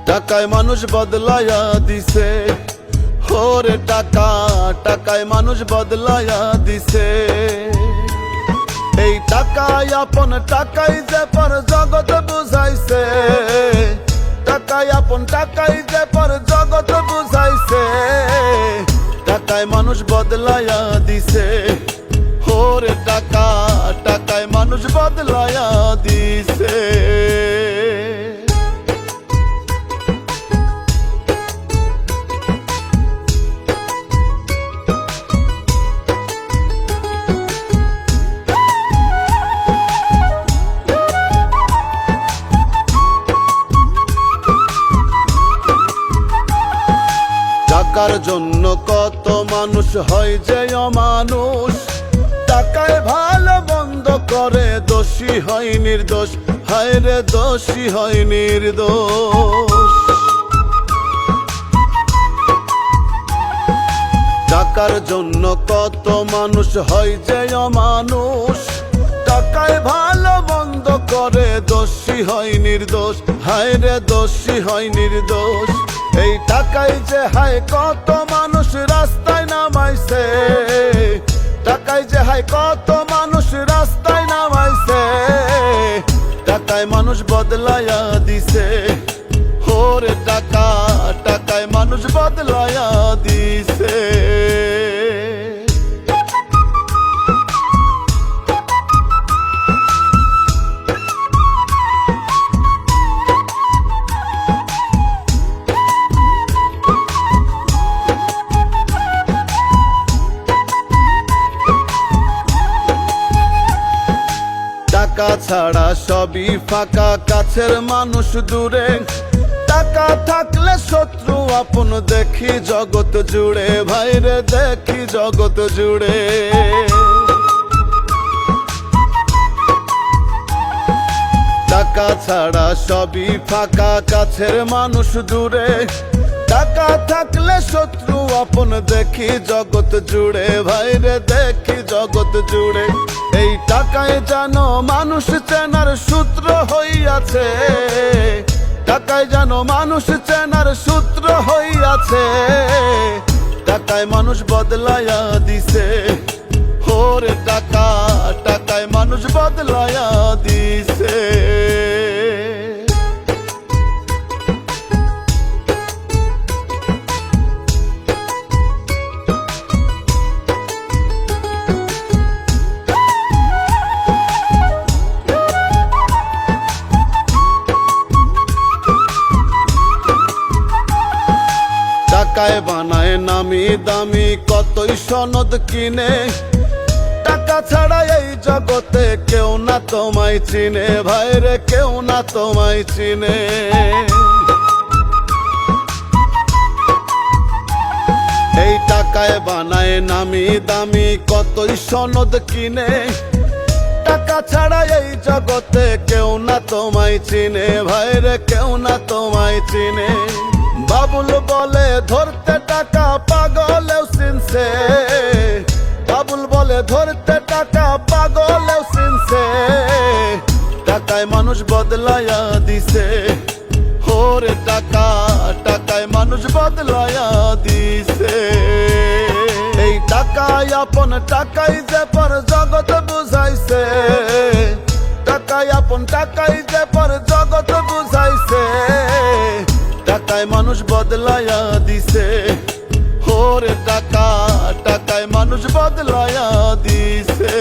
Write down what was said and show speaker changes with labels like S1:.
S1: টাকায় মানুষ বদলায়া দিছে, ওরে টাকা টাকায় মানুষ বদলায়া দিছে। এই টাকায় আপন টাকাই যে পর জগৎ বুঝাইছে, টাকায় আপন টাকাই যে পর জগৎ বুঝাইছে। টাকায় মানুষ বদলায়া দিছে, ওরে টাকা টাকায় মানুষ বদলায়া দিছে। টাকার জন্য কত মানুষ হয় যে অমানুষ, টাকায় ভালো মন্দ করে দোষী হয় নির্দোষ, হায় রে দোষী হয় নির্দোষ। টাকার জন্য কত মানুষ হয় যে অমানুষ, টাকায় ভালো মন্দ করে দোষী হয় নির্দোষ, হায় রে দোষী হয় নির্দোষ। এই টাকায় যে হায় কত মানুষ রাস্তায় নামাইছে, টাকায় যে হায় কত মানুষ রাস্তায় নামাইছে। টাকায় মানুষ বদলায়া দিছে, ওরে টাকা টাকায় মানুষ বদলায়া দিছে। টাকা ছাড়া সবই ফাঁকা, কাছের মানুষ দূরে। টাকা থাকলে শত্রু আপন দেখি জগৎ জুড়ে, ভাইরে দেখি জগৎ জুড়ে। টাকা ছাড়া সবই ফাঁকা, কাছের মানুষ দূরে। টাকা থাকলে শত্রু আপন দেখি জগৎ জুড়ে, ভাইরে দেখি জগৎ জুড়ে। এই টাকায় যেন মানুষ চেনার সূত্র হইয়াছে, টাকায় যেন মানুষ চেনার সূত্র হইয়াছে। টাকায় মানুষ বদলায়া দিছে, ওরে টাকা টাকায় মানুষ বদলায়া দিছে। টাকায় বানায় নামি দামি কতই সনদ কিনে, টাকা ছাড়া এই জগতে কেউ না তোমায় চিনে, ভাইরে কেউ না তোমায় চিনে। এই টাকায় বানায় নামি দামি কতই সনদ কিনে, টাকা ছাড়া এই জগতে কেউ না তোমায় চিনে, ভাইরে কেউ না তোমায় চিনে। বাবুল বলে ধরতে টাকা পাগলেও চিনছে, বাবুল বলে ধরতে টাকা পাগলেও চিনছে। টাকায় মানুষ বদলায়া দিছে, ওরে টাকা টাকায় মানুষ বদলায়া দিছে। এই টাকায় আপন টাকাই যে পর জগৎ বুঝাইছে, টাকায় আপন টাকাই যে পর জগৎ বুঝাইছে। টাকায় মানুষ বদলায়া দিছে, ওরে টাকা টাকায় মানুষ বদলায়া দিছে।